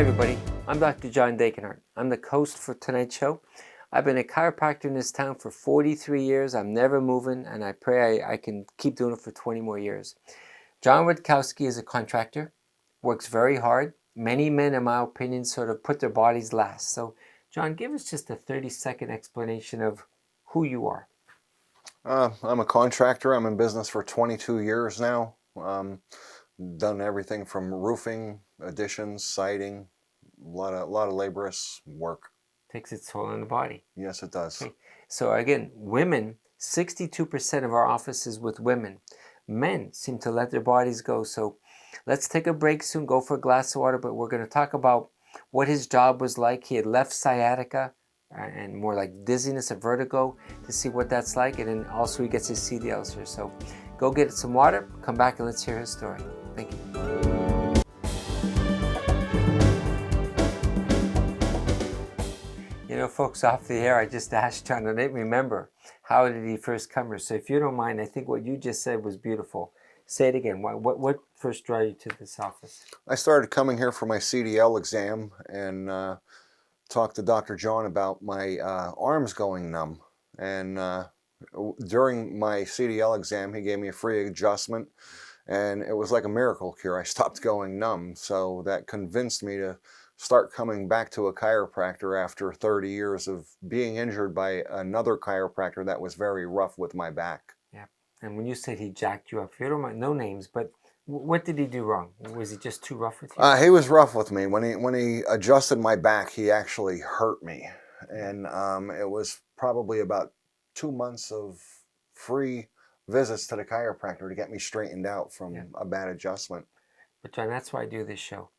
everybody, I'm Dr. John Dakenhart. I'm the host for tonight's show. I've been a chiropractor in this town for 43 years. I'm never moving, and I pray I can keep doing it for 20 more years. John Rutkowski is a contractor, works very hard. Many men, in my opinion, sort of put their bodies last. So, John, give us just a 30-second explanation of who you are. I'm a contractor. I'm in business for 22 years now. Done everything from roofing, additions, siding, a lot of laborious work. Takes its toll on the body. Yes, it does. Okay. So again, women, 62% of our office is with women. Men seem to let their bodies go. So let's take a break soon, go for a glass of water, but we're going to talk about what his job was like. He had left sciatica and more like dizziness and vertigo to see what that's like. And then also he gets his CDLs here. So go get some water, come back and let's hear his story. Thank you. You know, folks, off the air, I just asked John, I didn't remember, how did he first come here? So if you don't mind, I think what you just said was beautiful. Say it again. What first drew you to this office? I started coming here for my CDL exam and talked to Dr. John about my arms going numb. And during my CDL exam, he gave me a free adjustment, and it was like a miracle cure. I stopped going numb, so that convinced me to start coming back to a chiropractor after 30 years of being injured by another chiropractor that was very rough with my back. Yeah. And when you said he jacked you up, you don't mind, no names, but what did he do wrong? Was he just too rough with you? He was rough with me. When he adjusted my back, he actually hurt me. And it was probably about 2 months of free visits to the chiropractor to get me straightened out from a bad adjustment. But John, that's why I do this show.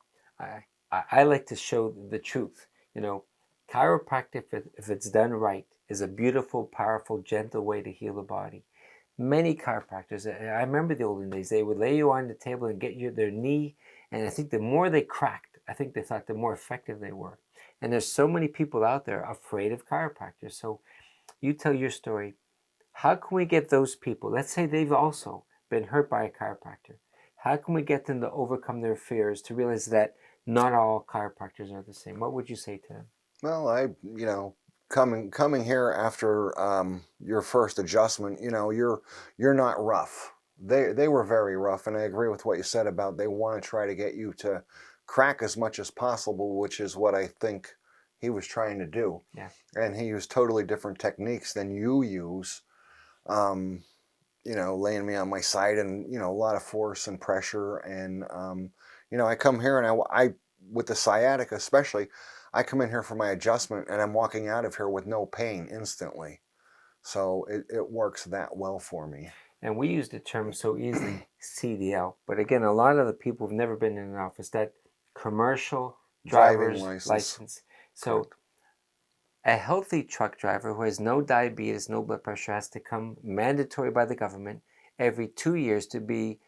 I like to show the truth. You know, chiropractic, if it's done right, is a beautiful, powerful, gentle way to heal the body. Many chiropractors, I remember the olden days, they would lay you on the table and get you their knee, and I think the more they cracked, I think they thought the more effective they were. And there's so many people out there afraid of chiropractors. So you tell your story. How can we get those people, let's say they've also been hurt by a chiropractor, how can we get them to overcome their fears, to realize that not all chiropractors are the same? What would you say to them? Well, coming here after your first adjustment, you're not rough. They were very rough, and I agree with what you said about they want to try to get you to crack as much as possible, which is what I think he was trying to do. Yeah. And he used totally different techniques than you use. Laying me on my side and, a lot of force and pressure. And, I come here and I, with the sciatica especially, I come in here for my adjustment and I'm walking out of here with no pain instantly. So it works that well for me. And we use the term so easily, CDL. But again, a lot of the people have never been in an office, that commercial driver's license. So correct. A healthy truck driver who has no diabetes, no blood pressure, has to come mandatory by the government every 2 years to be,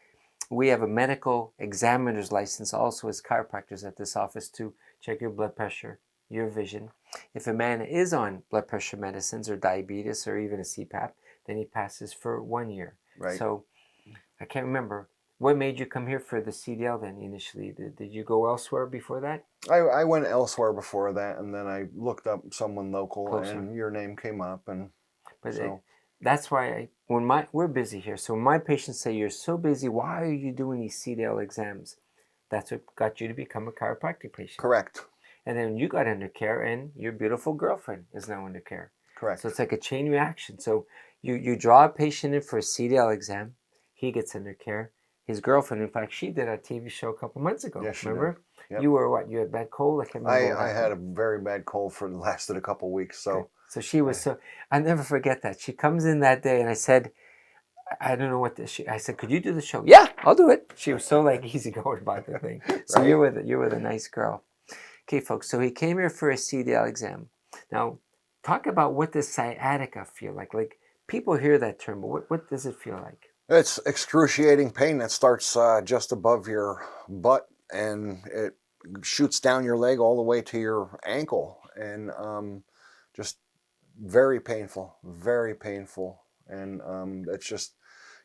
we have a medical examiner's license also as chiropractors at this office to check your blood pressure, your vision. If a man is on blood pressure medicines or diabetes or even a CPAP, then he passes for 1 year. Right. So I can't remember. What made you come here for the CDL then initially? Did you go elsewhere before that? I went elsewhere before that, and then I looked up someone local, closer, and your name came up. That's why we're busy here. So when my patients say, you're so busy, why are you doing these CDL exams? That's what got you to become a chiropractic patient. Correct. And then you got under care, and your beautiful girlfriend is now under care. Correct. So it's like a chain reaction. So you draw a patient in for a CDL exam, he gets under care. His girlfriend, in fact, she did a TV show a couple months ago. Yes, remember? Yep. You were what? You had bad cold? I can't remember. I had a very bad cold for lasted a couple weeks. So okay. So she was I'll never forget that. She comes in that day and I said, I don't know what I said, could you do the show? Yeah, I'll do it. She was so easygoing about the thing. So right. you were the nice girl. Okay, folks, so he came here for a CDL exam. Now, talk about what does sciatica feel like. Like, people hear that term, but what does it feel like? It's excruciating pain that starts just above your butt, and it shoots down your leg all the way to your ankle, and just very painful, very painful. And it's just,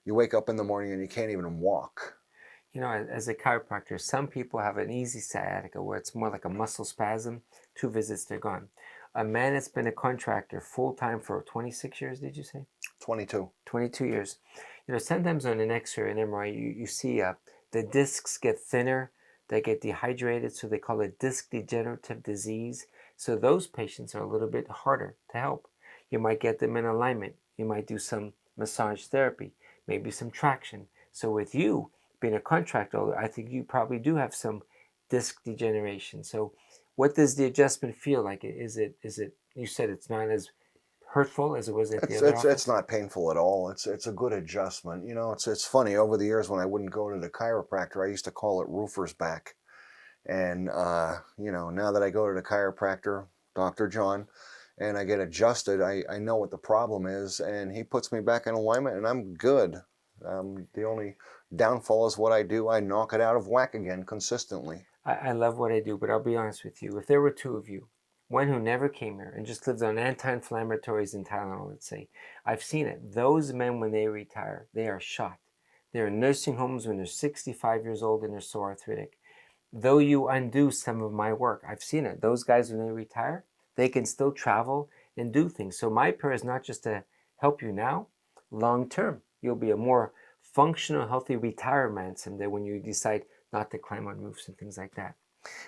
you wake up in the morning and you can't even walk. You know, as a chiropractor, some people have an easy sciatica where it's more like a muscle spasm. 2 visits, they're gone. A man that's been a contractor full time for 26 years, did you say? 22. 22 years. You know, sometimes on an X-ray, an MRI, you see the discs get thinner, they get dehydrated, so they call it disc degenerative disease. So those patients are a little bit harder to help. You might get them in alignment. You might do some massage therapy, maybe some traction. So with you being a contractor, I think you probably do have some disc degeneration. So what does the adjustment feel like? Is it you said it's not as hurtful as it was at the It's other it's it's office? not painful at all. It's a good adjustment. You know, it's funny. Over the years, when I wouldn't go to the chiropractor, I used to call it roofer's back. And you know, now that I go to the chiropractor, Dr. John, and I get adjusted, I know what the problem is, and he puts me back in alignment, and I'm good. The only downfall is what I do. I knock it out of whack again consistently. I love what I do, but I'll be honest with you. If there were 2 of you, one who never came here and just lived on anti-inflammatories and Tylenol, let's say, I've seen it. Those men, when they retire, they are shot. They're in nursing homes when they're 65 years old and they're so arthritic. Though you undo some of my work, I've seen it. Those guys, when they retire, they can still travel and do things. So my prayer is not just to help you now, long term. You'll be a more functional, healthy retirement someday when you decide not to climb on roofs and things like that.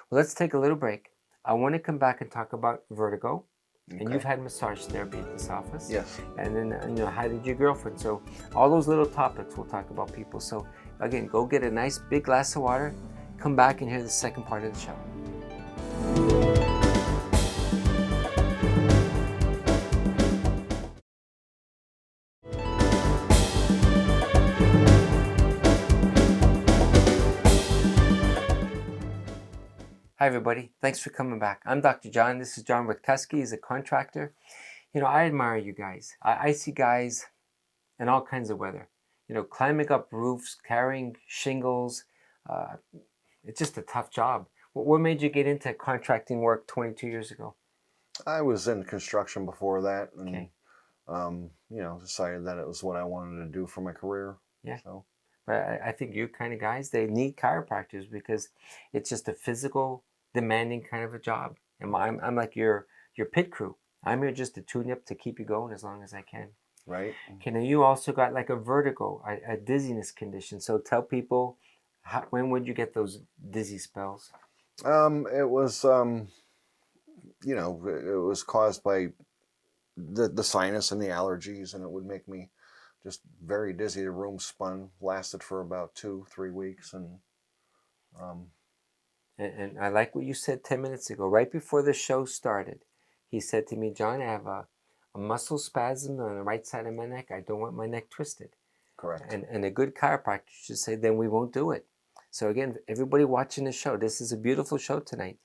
Well, let's take a little break. I want to come back and talk about vertigo. And you've Okay. had massage therapy at this office. Yes. And then, how did your girlfriend? So, all those little topics we'll talk about people. So, again, go get a nice big glass of water. Come back and hear the second part of the show. Hi, everybody. Thanks for coming back. I'm Dr. John. This is John Witkowski. He's a contractor. You know, I admire you guys. I see guys in all kinds of weather. You know, climbing up roofs, carrying shingles. Uh, it's just a tough job. What made you get into contracting work 22 years ago? I was in construction before that, and Okay. you know, decided that it was what I wanted to do for my career. Yeah. So But I think you kind of guys, they need chiropractors because it's just a physical, demanding kind of a job. And I'm like your pit crew. I'm here just to tune you up to keep you going as long as I can. right. Okay, now you also got like a vertigo, a dizziness condition. So tell people, when would you get those dizzy spells? It was you know, it was caused by the sinus and the allergies, and it would make me just very dizzy. The room spun, lasted for about 2-3 weeks, and um, And I like what you said 10 minutes ago, right before the show started. He said to me, John, I have a muscle spasm on the right side of my neck. I don't want my neck twisted. correct. And a good chiropractor should say, then we won't do it. So again, everybody watching the show, this is a beautiful show tonight.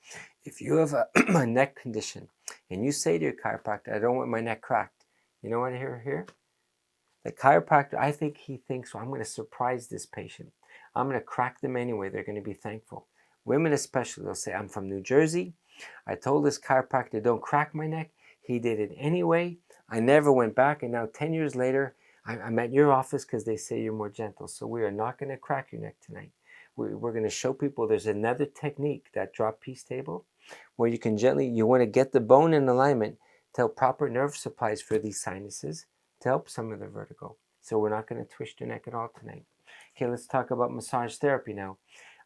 If you have a neck condition and you say to your chiropractor, I don't want my neck cracked, you know what I hear here? The chiropractor, I think he thinks, well, I'm going to surprise this patient. I'm going to crack them anyway. They're going to be thankful. Women especially, they'll say, I'm from New Jersey. I told this chiropractor, don't crack my neck. He did it anyway. I never went back. And now 10 years later, I'm at your office because they say you're more gentle. So we are not going to crack your neck tonight. We're going to show people there's another technique, that drop piece table, where you can gently, you want to get the bone in alignment to help proper nerve supplies for these sinuses to help some of the vertigo. So we're not going to twist your neck at all tonight. Okay, let's talk about massage therapy now.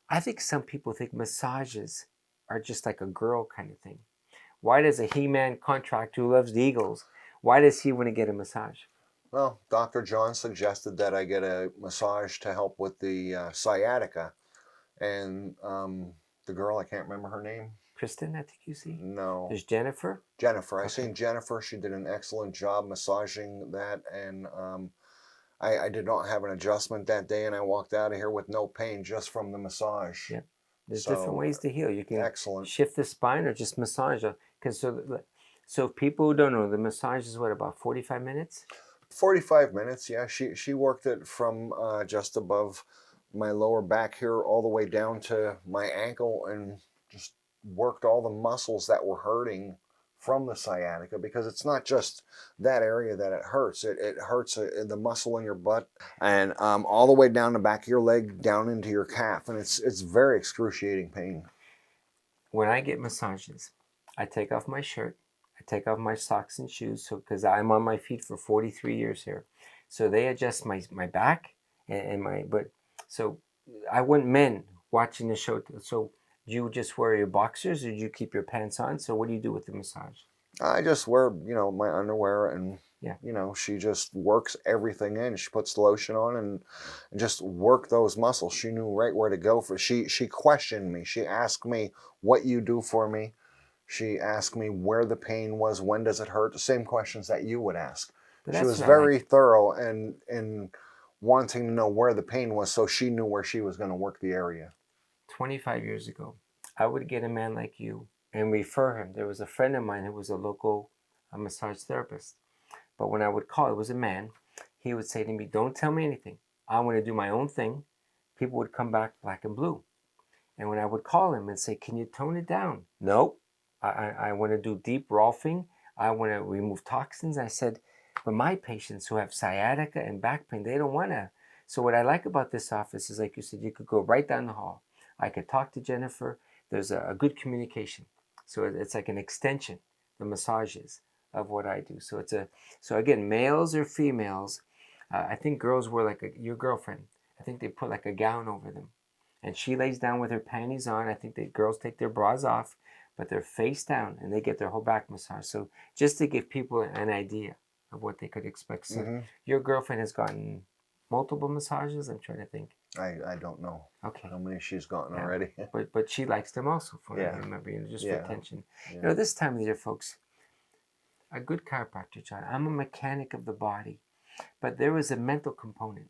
I think some people think massages are just like a girl kind of thing. Why does a He-Man contractor who loves the Eagles, why does he want to get a massage? Well, Dr. John suggested that I get a massage to help with the sciatica, and the girl, I can't remember her name. Kristen, I think you see. No, There's Jennifer. Jennifer. I Okay. seen Jennifer. She did an excellent job massaging that, and I did not have an adjustment that day, and I walked out of here with no pain just from the massage. Yeah. There's different So ways to heal. You can excellent. shift the spine or just massage. Because so people who don't know, the massage is what, about 45 minutes? 45 minutes. Yeah, she worked it from just above my lower back here all the way down to my ankle, and just worked all the muscles that were hurting from the sciatica, because it's not just that area that it hurts. It hurts the muscle in your butt and all the way down the back of your leg, down into your calf, and it's very excruciating pain. When I get massages, I take off my shirt, I take off my socks and shoes, so because I'm on my feet for 43 years here, so they adjust my back and my but so I want men watching the show. So do you just wear your boxers, or do you keep your pants on? So what do you do with the massage? I just wear, my underwear, and Yeah. she just works everything in. She puts lotion on and just work those muscles. She knew right where to go for. She questioned me. She asked me, what you do for me. She asked me where the pain was, when does it hurt, the same questions that you would ask. But She that's was what I very like. thorough and in wanting to know where the pain was, so she knew where she was going to work the area. 25 years ago, I would get a man like you and refer him. There was a friend of mine who was a local massage therapist. But when I would call, it was a man, he would say to me, don't tell me anything. I want to do my own thing. People would come back black and blue. And when I would call him and say, can you tone it down? No, I want to do deep rolfing. I want to remove toxins. I said, but my patients who have sciatica and back pain, they don't want to. So what I like about this office is, like you said, you could go right down the hall. I could talk to Jennifer. There's a good communication. So it's like an extension, the massages, of what I do. So again, males or females, I think girls wear like your girlfriend. I think they put like a gown over them, and she lays down with her panties on. I think the girls take their bras off, but they're face down, and they get their whole back massage. So just to give people an idea of what they could expect. So your girlfriend has gotten multiple massages. I'm trying to think. I don't know how many she's gotten already. but she likes them also, for what I remember, just for attention. This time of the year, folks, a good chiropractor, John. I'm a mechanic of the body, but there is a mental component.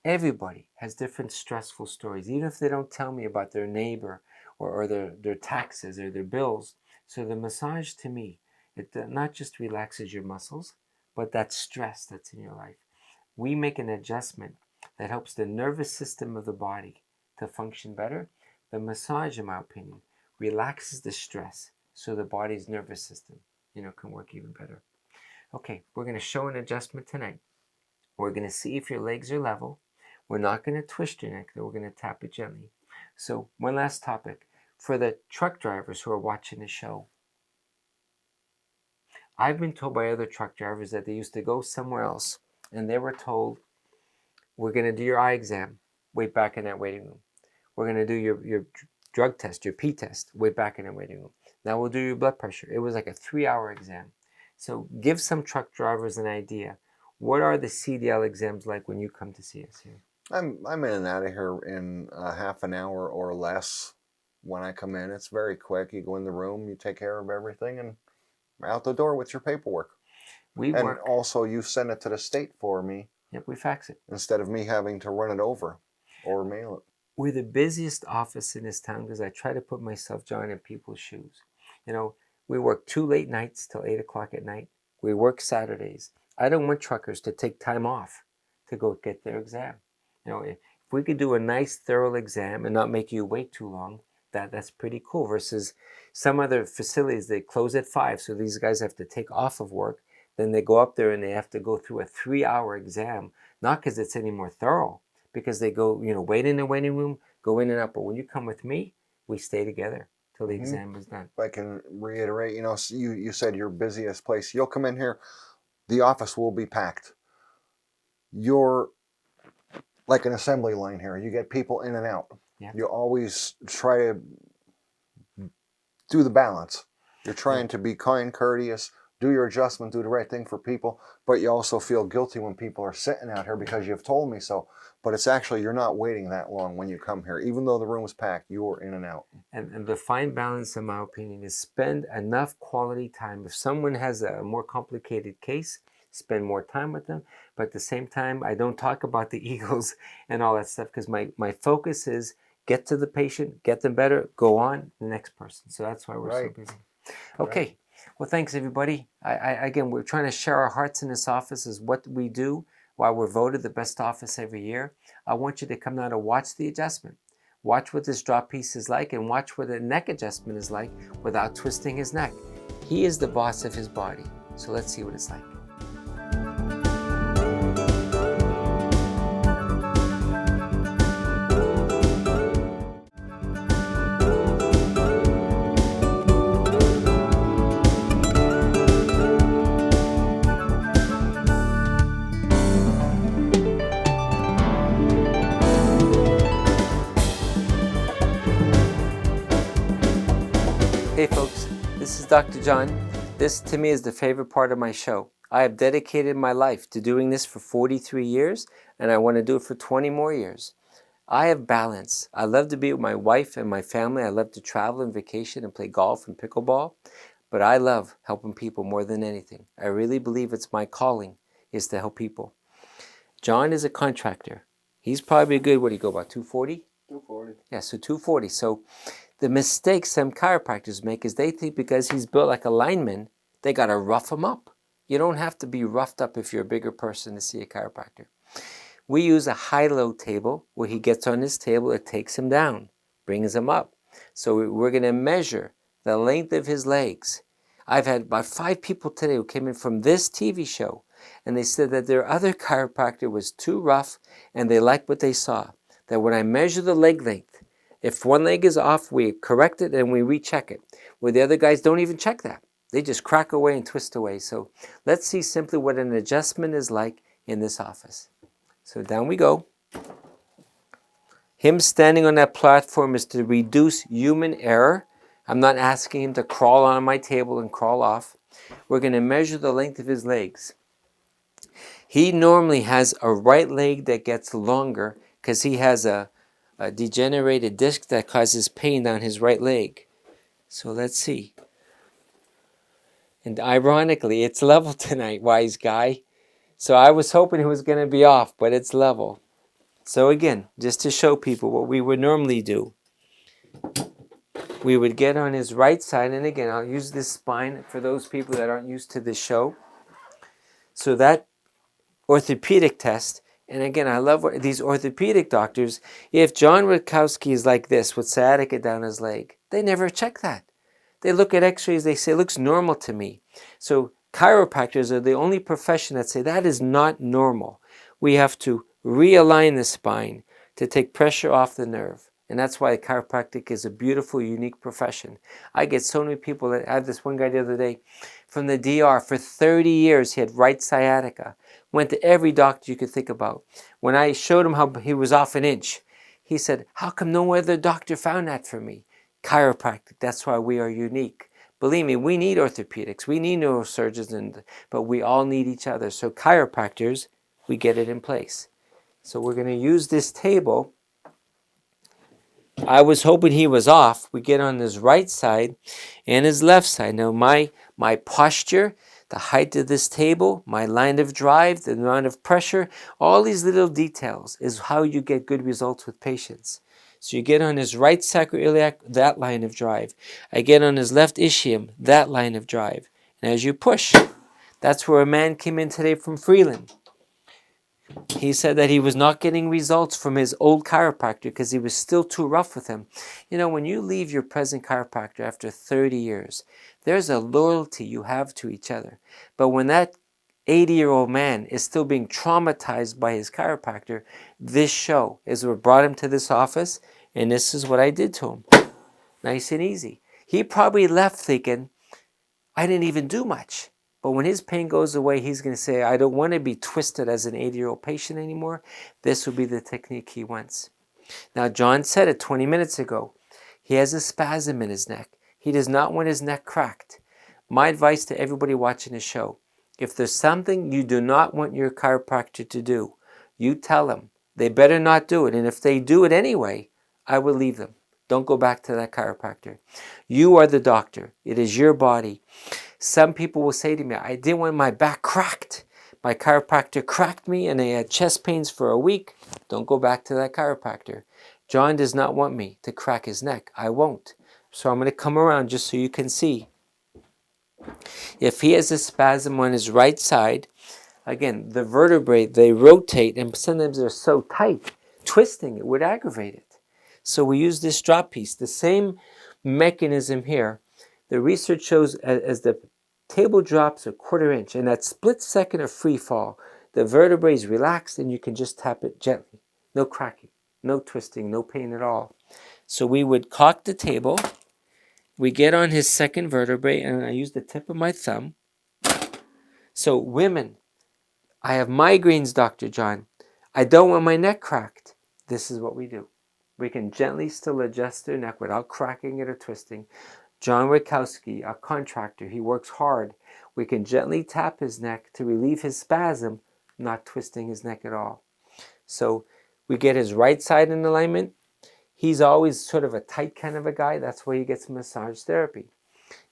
Everybody has different stressful stories, even if they don't tell me about their neighbor or their taxes or their bills. So the massage, to me, it not just relaxes your muscles, but that stress that's in your life. We make an adjustment that helps the nervous system of the body to function better. The massage, in my opinion, relaxes the stress so the body's nervous system, can work even better. Okay, we're going to show an adjustment tonight. We're going to see if your legs are level. We're not going to twist your neck, though. We're going to tap it gently. So one last topic. For the truck drivers who are watching the show, I've been told by other truck drivers that they used to go somewhere else, and they were told, we're going to do your eye exam, wait back in that waiting room. We're going to do your drug test, your P test, wait back in that waiting room. Now we'll do your blood pressure. It was like a 3-hour exam. So give some truck drivers an idea. What are the CDL exams like when you come to see us here? I'm in and out of here in half an hour or less. When I come in, it's very quick. You go in the room, you take care of everything, and out the door with your paperwork. And also, you send it to the state for me. Yep, we fax it. Instead of me having to run it over or mail it. We're the busiest office in this town because I try to put myself, John, in people's shoes. We work 2 late nights till 8 o'clock at night. We work Saturdays. I don't want truckers to take time off to go get their exam. If we could do a nice, thorough exam and not make you wait too long, that's pretty cool. Versus some other facilities, they close at 5, so these guys have to take off of work. Then they go up there and they have to go through a 3-hour exam, not because it's any more thorough, because they go, wait in the waiting room, go in and out. But when you come with me, we stay together till the exam is done. If I can reiterate, you said your busiest place. You'll come in here, the office will be packed. You're like an assembly line here. You get people in and out. Yeah. You always try to do the balance. You're trying to be kind, courteous, do your adjustment, do the right thing for people, but you also feel guilty when people are sitting out here because you've told me so. But it's actually, you're not waiting that long when you come here. Even though the room is packed, you're in and out. And the fine balance, in my opinion, is spend enough quality time. If someone has a more complicated case, spend more time with them. But at the same time, I don't talk about the egos and all that stuff, because my focus is get to the patient, get them better, go on the next person. So that's why we're so busy. Okay. Well, thanks, everybody. Again, we're trying to share our hearts in this office is what we do, why we're voted the best office every year. I want you to come down and watch the adjustment. Watch what this drop piece is like, and watch what the neck adjustment is like without twisting his neck. He is the boss of his body. So let's see what it's like. Hey folks, this is Dr. John. This to me is the favorite part of my show. I have dedicated my life to doing this for 43 years, and I want to do it for 20 more years. I have balance. I love to be with my wife and my family. I love to travel and vacation and play golf and pickleball, but I love helping people more than anything. I really believe it's my calling is to help people. John is a contractor. He's probably good, what do you go about, 240? 240. Yeah, so 240. So the mistake some chiropractors make is they think because he's built like a lineman, they got to rough him up. You don't have to be roughed up if you're a bigger person to see a chiropractor. We use a high-low table where he gets on his table, it takes him down, brings him up. So we're going to measure the length of his legs. I've had about 5 people today who came in from this TV show, and they said that their other chiropractor was too rough, and they liked what they saw. That when I measure the leg length, if one leg is off, we correct it and we recheck it. Where the other guys don't even check that. They just crack away and twist away. So let's see simply what an adjustment is like in this office. So down we go. Him standing on that platform is to reduce human error. I'm not asking him to crawl on my table and crawl off. We're going to measure the length of his legs. He normally has a right leg that gets longer because he has a degenerated disc that causes pain down his right leg. So let's see. And ironically, it's level tonight, wise guy. So I was hoping it was going to be off, but it's level. So again, just to show people what we would normally do. We would get on his right side, and again, I'll use this spine for those people that aren't used to this show. So that orthopedic test, and again, I love these orthopedic doctors. If John Rutkowski is like this with sciatica down his leg, they never check that. They look at x-rays, they say, it looks normal to me. So chiropractors are the only profession that say that is not normal. We have to realign the spine to take pressure off the nerve. And that's why chiropractic is a beautiful, unique profession. I get so many people that, I had this one guy the other day from the DR. For 30 years, he had right sciatica. Went to every doctor you could think about. When I showed him how he was off an inch, he said, how come no other doctor found that for me? Chiropractic, that's why we are unique. Believe me, we need orthopedics, we need neurosurgeons, but we all need each other. So chiropractors, we get it in place. So we're going to use this table. I was hoping he was off. We get on his right side and his left side. Now my posture, the height of this table, my line of drive, the amount of pressure, all these little details is how you get good results with patients. So you get on his right sacroiliac, that line of drive. I get on his left ischium, that line of drive. And as you push, that's where a man came in today from Freeland. He said that he was not getting results from his old chiropractor because he was still too rough with him. You know, when you leave your present chiropractor after 30 years, there's a loyalty you have to each other. But when that 80-year-old man is still being traumatized by his chiropractor, this show is what brought him to this office, and this is what I did to him. Nice and easy. He probably left thinking, I didn't even do much. But when his pain goes away, he's going to say, I don't want to be twisted as an 80-year-old patient anymore. This will be the technique he wants. Now, John said it 20 minutes ago. He has a spasm in his neck. He does not want his neck cracked. My advice to everybody watching the show, if there's something you do not want your chiropractor to do, you tell them. They better not do it. And if they do it anyway, I will leave them. Don't go back to that chiropractor. You are the doctor. It is your body. Some people will say to me, I didn't want my back cracked. My chiropractor cracked me and I had chest pains for a week. Don't go back to that chiropractor. John does not want me to crack his neck. I won't. So I'm going to come around just so you can see. If he has a spasm on his right side, again, the vertebrae, they rotate and sometimes they're so tight, twisting it would aggravate it. So we use this drop piece, the same mechanism here. The research shows as the table drops a 1/4 inch, in that split second of free fall, the vertebrae is relaxed and you can just tap it gently. No cracking, no twisting, no pain at all. So we would cock the table. We get on his second vertebrae, and I use the tip of my thumb. So women, I have migraines, Dr. John. I don't want my neck cracked. This is what we do. We can gently still adjust their neck without cracking it or twisting. John Wachowski, a contractor, he works hard. We can gently tap his neck to relieve his spasm, not twisting his neck at all. So we get his right side in alignment. He's always sort of a tight kind of a guy. That's why he gets massage therapy.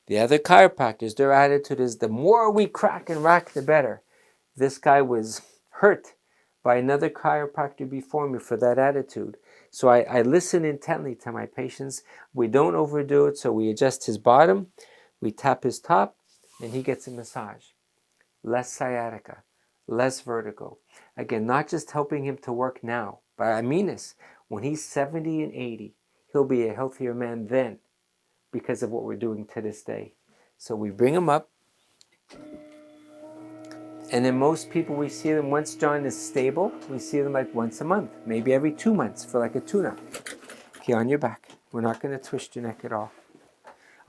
The other chiropractors, their attitude is the more we crack and rack, the better. This guy was hurt by another chiropractor before me for that attitude. So I listen intently to my patients. We don't overdo it, so we adjust his bottom, we tap his top, and he gets a massage. Less sciatica, less vertigo. Again, not just helping him to work now, but I mean this. When he's 70 and 80, he'll be a healthier man then because of what we're doing to this day. So we bring him up, and then most people, we see them once John is stable, we see them like once a month, maybe every 2 months for like a tune-up. Okay, on your back. We're not going to twist your neck at all.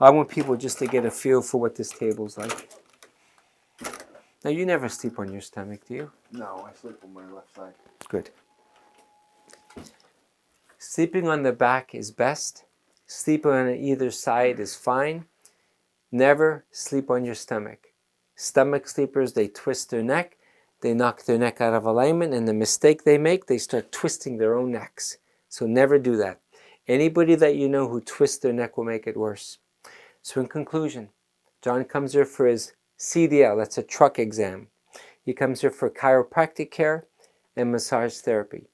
I want people just to get a feel for what this table's like. Now, you never sleep on your stomach, do you? No, I sleep on my left side. Good. Sleeping on the back is best. Sleeping on either side is fine. Never sleep on your stomach. Stomach sleepers, they twist their neck, they knock their neck out of alignment, and the mistake they make, they start twisting their own necks. So never do that. Anybody that you know who twists their neck will make it worse. So in conclusion, John comes here for his CDL, that's a truck exam. He comes here for chiropractic care and massage therapy.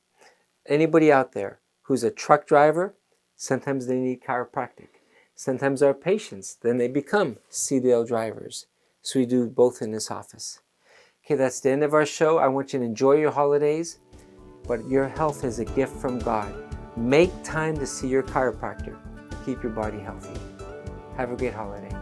Anybody out there who's a truck driver, sometimes they need chiropractic. Sometimes our patients, then they become CDL drivers. So we do both in this office. Okay, that's the end of our show. I want you to enjoy your holidays, but your health is a gift from God. Make time to see your chiropractor. Keep your body healthy. Have a great holiday.